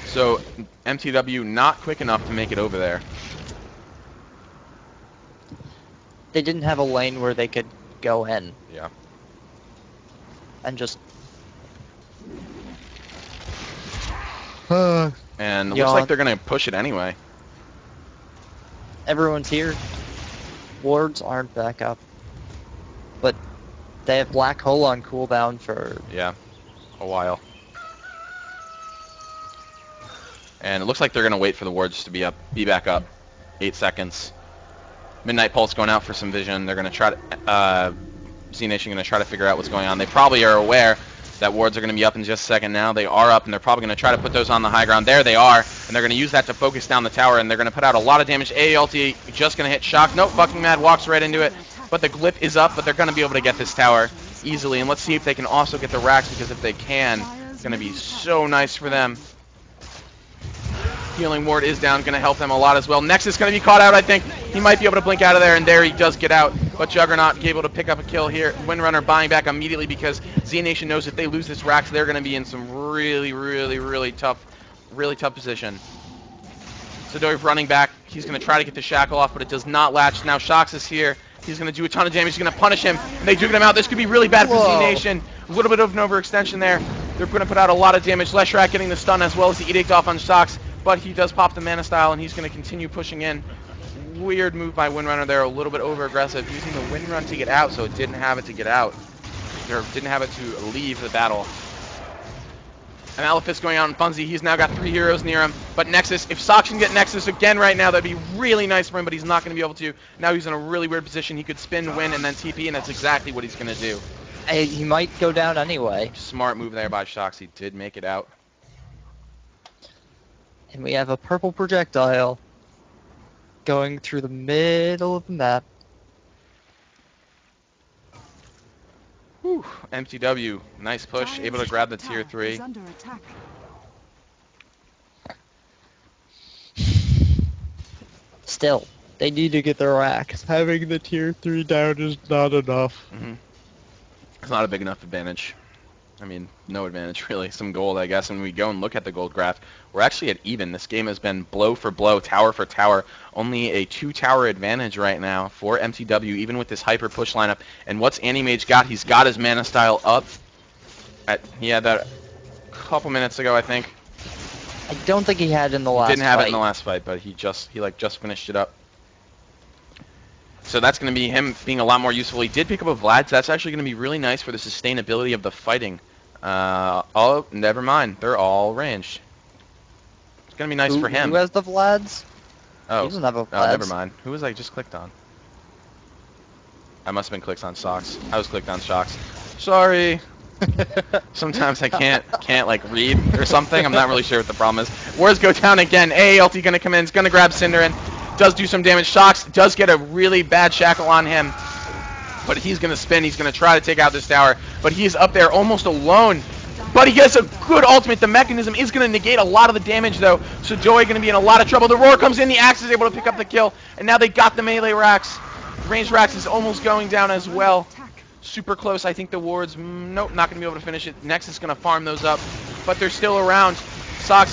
Speaker 1: So MTW not quick enough to make it over there.
Speaker 2: They didn't have a lane where they could go in
Speaker 1: Yeah.
Speaker 2: and just...
Speaker 1: And it looks like they're going to push it anyway.
Speaker 2: Everyone's here. Wards aren't back up. But they have Black Hole on cooldown for...
Speaker 1: Yeah, a while. And it looks like they're going to wait for the wards to be back up. 8 seconds. Midnight Pulse going out for some vision. They're going to try to... zNation going to try to figure out what's going on. They probably are aware that wards are going to be up in just a second now. They are up, and they're probably going to try to put those on the high ground. There they are, and they're going to use that to focus down the tower, and they're going to put out a lot of damage. AALT just going to hit Shock. Nope, fucking mad, walks right into it. But the glyph is up, but they're going to be able to get this tower easily. And let's see if they can also get the racks, because if they can, it's going to be so nice for them. Healing ward is down, going to help them a lot as well. Nexus going to be caught out, I think. He might be able to blink out of there, and there he does get out. But Juggernaut able to pick up a kill here. Windrunner buying back immediately because zNation knows if they lose this Rax, they're going to be in some really tough position. Sadoi running back. He's going to try to get the shackle off, but it does not latch. Now Shox is here. He's going to do a ton of damage. He's going to punish him. And they do get him out. This could be really bad for zNation. A little bit of an overextension there. They're going to put out a lot of damage. Leshrac getting the stun as well as the Edict off on Shox. But he does pop the Mana Style, and he's going to continue pushing in. Weird move by Windrunner there, a little bit over-aggressive, using the Windrun to get out, so it didn't have it to get out. Or didn't have it to leave the battle. And Malefist going out on Funzy. He's now got 3 heroes near him. But Nexus, if Sox can get Nexus again right now, that'd be really nice for him, but he's not going to be able to. Now he's in a really weird position. He could spin, win, and then TP, and that's exactly what he's going to do.
Speaker 2: Hey, he might go down anyway.
Speaker 1: Smart move there by Shox. He did make it out.
Speaker 2: And we have a purple projectile going through the middle of the map.
Speaker 1: Whew. MTW, nice push, able to grab the tier 3.
Speaker 4: Under attack.
Speaker 2: Still, they need to get their racks. Having the tier 3 down is not enough.
Speaker 1: It's not a big enough advantage. I mean, no advantage really. Some gold, I guess. When we go and look at the gold graph, we're actually at even. This game has been blow for blow, tower for tower. Only a 2-tower advantage right now for MTW, even with this hyper push lineup. And what's Animage got? He's got his mana style up. He had that a couple minutes ago, I think.
Speaker 2: I don't think he had it in the last
Speaker 1: Didn't have
Speaker 2: fight.
Speaker 1: it in the last fight, but he just finished it up. So that's going to be him being a lot more useful. He did pick up a Vlad, so that's actually going to be really nice for the sustainability of the fighting. Oh, never mind. They're all ranged. It's going to be nice for him.
Speaker 2: Who has the Vlads?
Speaker 1: Oh,
Speaker 2: He doesn't have a
Speaker 1: oh,
Speaker 2: Vlads.
Speaker 1: never mind. Who was I just clicked on? I must have been clicked on Socks. I was clicked on Socks. Sorry. Sometimes I can't like read or something. I'm not really sure what the problem is. Wards go down again. AALT gonna come in. It's gonna grab Cinderin. Does do some damage. Shocks does get a really bad shackle on him, but he's gonna spin. He's gonna try to take out this tower, but he's up there almost alone. But he gets a good ultimate. The mechanism is gonna negate a lot of the damage though. So Joey gonna be in a lot of trouble. The roar comes in. The axe is able to pick up the kill, and now they got the melee racks. Ranged racks is almost going down as well. Super close. I think the wards, nope, not going to be able to finish it. Nexus is going to farm those up, but they're still around. Sox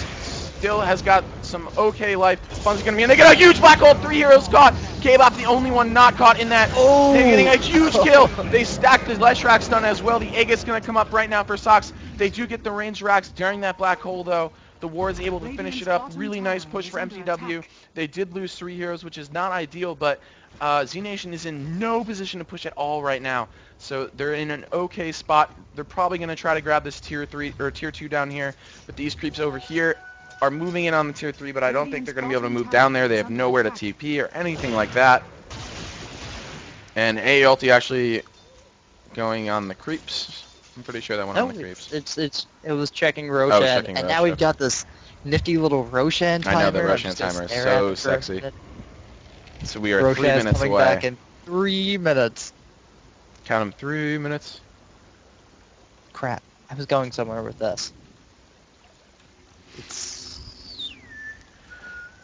Speaker 1: still has got some okay life. Fun's going to be in. They get a huge black hole. 3 heroes caught. K-Bop the only one not caught in that. Oh! They're getting a huge kill. They stacked the Leshrac stun as well. The Aegis going to come up right now for Sox. They do get the range racks during that black hole though. The Ward's able to finish it up. Really nice push for MTW. They did lose 3 heroes, which is not ideal, but zNation is in no position to push at all right now. So they're in an okay spot. They're probably going to try to grab this tier 3 or tier 2 down here, but these creeps over here are moving in on the tier 3, but I don't think they're going to be able to move down there. They have nowhere to TP or anything like that. And AALT actually going on the creeps. I'm pretty sure that went on the creeps.
Speaker 2: It was checking Roshan, and now we've got this nifty little Roshan timer.
Speaker 1: I know the Roshan timer is so sexy. So we are 3 minutes
Speaker 2: coming
Speaker 1: away.
Speaker 2: Back in 3 minutes.
Speaker 1: Count them, 3 minutes.
Speaker 2: Crap, I was going somewhere with this.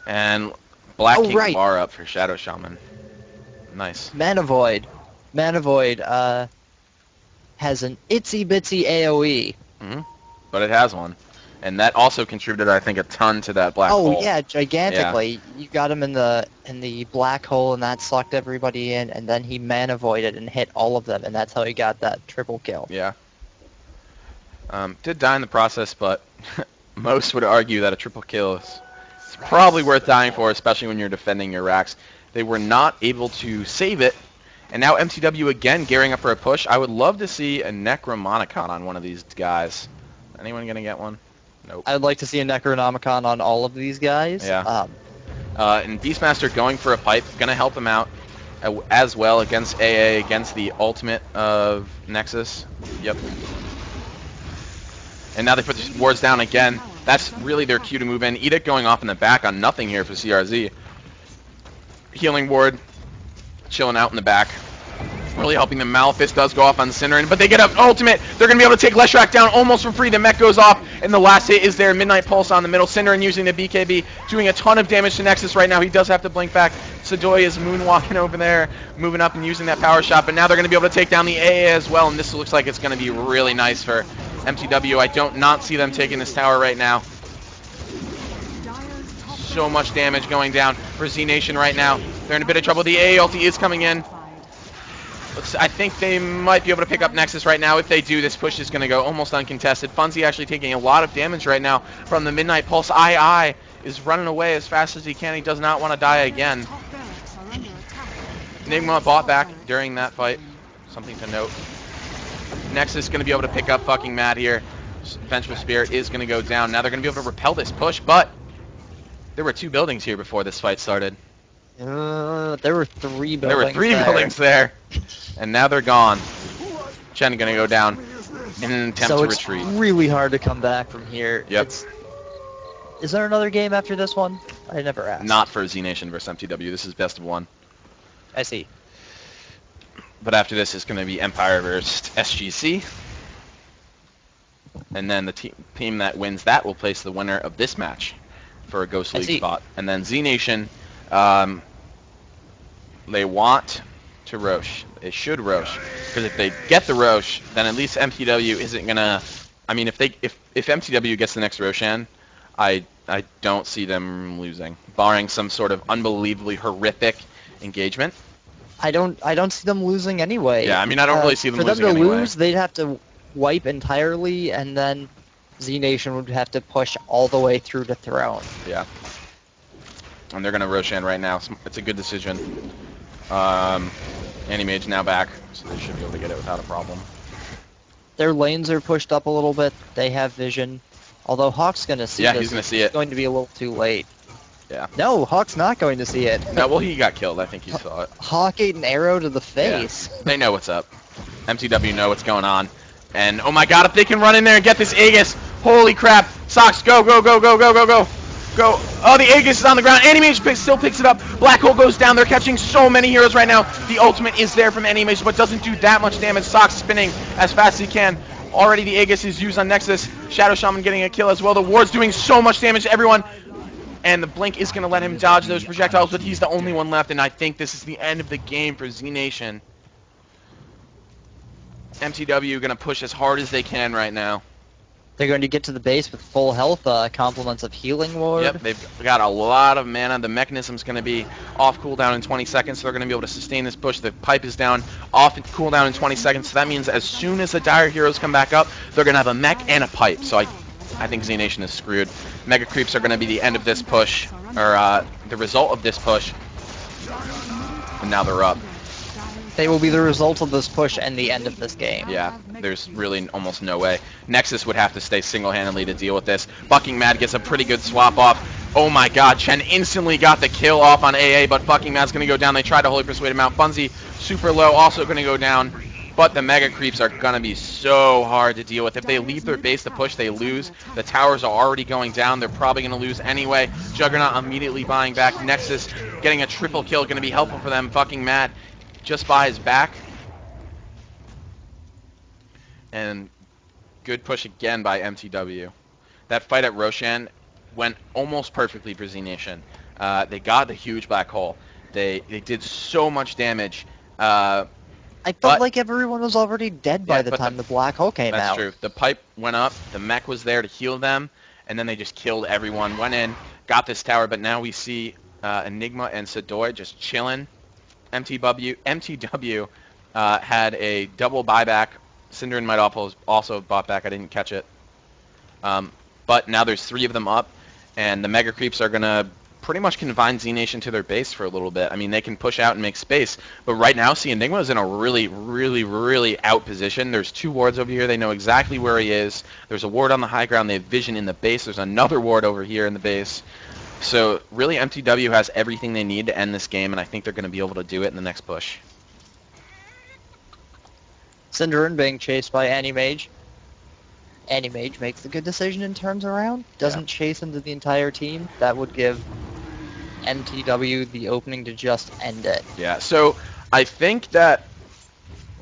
Speaker 1: And Black King
Speaker 2: right.
Speaker 1: bar up for Shadow Shaman. Nice.
Speaker 2: Mana Void has an itsy bitsy AoE.
Speaker 1: But it has one. And that also contributed, I think, a ton to that black hole.
Speaker 2: Oh yeah, gigantically. Yeah. You got him in the black hole, and that sucked everybody in, and then he mana voided and hit all of them, and that's how he got that triple kill.
Speaker 1: Yeah. Did die in the process, but most would argue that a triple kill is probably worth dying for, especially when you're defending your racks. They were not able to save it, and now MTW again gearing up for a push. I would love to see a Necromonicon on one of these guys. Anyone gonna get one? Nope.
Speaker 2: I'd like to see a Necronomicon on all of these guys.
Speaker 1: Yeah. And Beastmaster going for a pipe, gonna help him out as well against AA, against the ultimate of Nexus. Yep. And now they put the wards down again. That's really their cue to move in. Edict going off in the back on nothing here for CRZ. Healing ward, chilling out in the back. Really helping them. Malefist does go off on Cinderin, but they get up ultimate. They're going to be able to take Leshrac down almost for free. The mech goes off, and the last hit is there. Midnight Pulse on the middle. Cinderin using the BKB, doing a ton of damage to Nexus right now. He does have to blink back. Sadoy is moonwalking over there, moving up and using that power shot, but now they're going to be able to take down the AA as well, and this looks like it's going to be really nice for MTW. I don't not see them taking this tower right now. So much damage going down for zNation right now. They're in a bit of trouble. The AA ulti is coming in. I think they might be able to pick up Nexus right now. If they do, this push is going to go almost uncontested. Funzy actually taking a lot of damage right now from the Midnight Pulse. II is running away as fast as he can. He does not want to die again. Enigma bought back during that fight. Something to note. Nexus is going to be able to pick up fucking Matt here. Vengeful Spirit is going to go down. Now they're going to be able to repel this push, but there were 2 buildings here before this fight started.
Speaker 2: There were 3 buildings.
Speaker 1: There were 3 buildings there, and now they're gone. Chen gonna go down in an attempt to retreat.
Speaker 2: So it's really hard to come back from here.
Speaker 1: Yep.
Speaker 2: Is there another game after this one? I never asked.
Speaker 1: Not for zNation versus MTW. This is best of 1.
Speaker 2: I see.
Speaker 1: But after this, it's gonna be Empire versus SGC. And then the team that wins that will place the winner of this match for a Gosuleague spot. And then zNation, they want to Roche. They should Roche. Because if they get the Roche, then at least MTW isn't going to... I mean, if MTW gets the next Roshan, I don't see them losing, barring some sort of unbelievably horrific engagement.
Speaker 2: I don't see them losing anyway.
Speaker 1: Yeah, I mean, I don't really see them losing
Speaker 2: anyway. For them to
Speaker 1: anyway.
Speaker 2: lose, they'd have to wipe entirely, and then zNation would have to push all the way through to Throne.
Speaker 1: Yeah. And they're going to Roshan right now. It's a good decision. Anti-Mage now back, so they should be able to get it without a problem.
Speaker 2: Their lanes are pushed up a little bit. They have vision. Although Hawk's going to see
Speaker 1: Yeah,
Speaker 2: this.
Speaker 1: he's going to see it.
Speaker 2: It's going to be a little too late.
Speaker 1: Yeah.
Speaker 2: No, Hawk's not going to see it.
Speaker 1: No, well, he got killed. I think he saw it.
Speaker 2: Hawk ate an arrow to the face.
Speaker 1: Yeah. They know what's up. MTW know what's going on. And, oh my god, if they can run in there and get this Aegis, holy crap. Sox, go, go, go, go, go, go, go. Go. Oh, the Aegis is on the ground. Anti-Mage still picks it up. Black Hole goes down. They're catching so many heroes right now. The ultimate is there from Anti-Mage, but doesn't do that much damage. Sox spinning as fast as he can. Already the Aegis is used on Nexus. Shadow Shaman getting a kill as well. The ward's doing so much damage to everyone. And the Blink is going to let him dodge those projectiles, but he's the only one left, and I think this is the end of the game for zNation. MTW going to push as hard as they can right now.
Speaker 2: They're going to get to the base with full health, compliments of healing ward.
Speaker 1: Yep, they've got a lot of mana. The mechanism's going to be off cooldown in 20 seconds, so they're going to be able to sustain this push. The pipe is down, off cooldown in 20 seconds, so that means as soon as the Dire heroes come back up, they're going to have a mech and a pipe. So I think zNation is screwed. Mega Creeps are going to be the end of this push, or the result of this push, and now they're up.
Speaker 2: They will be the result of this push and the end of this game.
Speaker 1: Yeah, there's really almost no way. Nexus would have to stay single-handedly to deal with this. Bucking Mad gets a pretty good swap off. Oh my god, Chen instantly got the kill off on AA, but Bucking Mad's going to go down. They tried to Holy Persuade him out. Bunzi, super low, also going to go down. But the Mega Creeps are going to be so hard to deal with. If they leave their base to push, they lose. The towers are already going down. They're probably going to lose anyway. Juggernaut immediately buying back. Nexus getting a triple kill, going to be helpful for them. Bucking Mad just by his back. And good push again by MTW. That fight at Roshan went almost perfectly for zNation. They got the huge black hole. They did so much damage.
Speaker 2: I felt like everyone was already dead by the time the black hole came out.
Speaker 1: That's true. The pipe went up. The mech was there to heal them. And then they just killed everyone. Went in, got this tower. But now we see Enigma and Sadoy just chilling. MTW had a double buyback. Cinder and Might also bought back. I didn't catch it. But now there's 3 of them up, and the Mega Creeps are going to pretty much confine zNation to their base for a little bit. I mean, they can push out and make space, but right now, see, Enigma is in a really, really, really out position. There's 2 wards over here. They know exactly where he is. There's a ward on the high ground. They have vision in the base. There's another ward over here in the base. So really, MTW has everything they need to end this game, and I think they're going to be able to do it in the next push.
Speaker 2: Cinderin being chased by Anti-Mage. Anti-Mage makes a good decision and turns around. Doesn't chase into the entire team. That would give MTW the opening to just end it.
Speaker 1: Yeah, so I think that...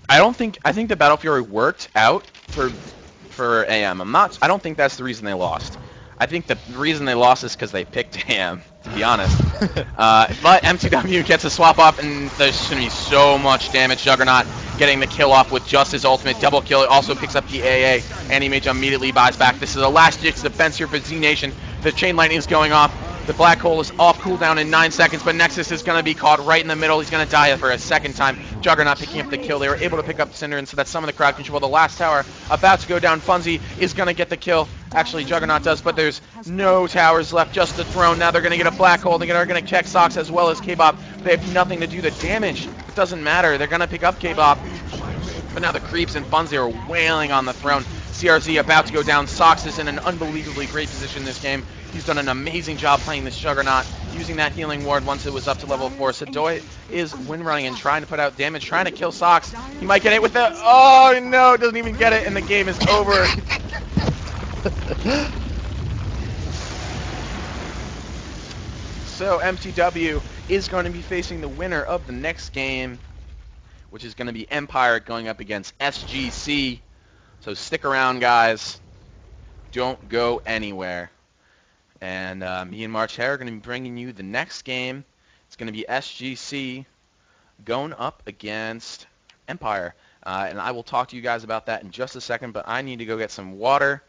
Speaker 1: I think the Battle Fury worked out for AM. I don't think that's the reason they lost. I think the reason they lost is because they picked AM, to be honest. But MTW gets a swap off, and there's going to be so much damage. Juggernaut getting the kill off with just his ultimate double kill. It also picks up the AA. Anti-Mage immediately buys back. This is a last-ditch defense here for zNation. The Chain Lightning is going off. The Black Hole is off cooldown in 9 seconds, but Nexus is going to be caught right in the middle. He's going to die for a second time. Juggernaut picking up the kill. They were able to pick up Cinder, and so that's some of the crowd control. The last tower about to go down. Funzy is going to get the kill. Actually, Juggernaut does, but there's no towers left, just the throne. Now they're going to get a Black Hole. They're going to check Sox as well as K-Bop. They have nothing to do the damage. It doesn't matter. They're going to pick up K-Bop. But now the Creeps and Funzy are wailing on the throne. CRZ about to go down. Sox is in an unbelievably great position in this game. He's done an amazing job playing this Juggernaut, using that healing ward once it was up to level 4. Sadoy is win running and trying to put out damage, trying to kill Sox. He might get it with the... Oh, no, doesn't even get it, and the game is over. So MTW is going to be facing the winner of the next game, which is going to be Empire going up against SGC. So stick around, guys. don't go anywhere. And me and March Hare are going to be bringing you the next game. It's going to be SGC going up against Empire. And I will talk to you guys about that in just a second, but I need to go get some water.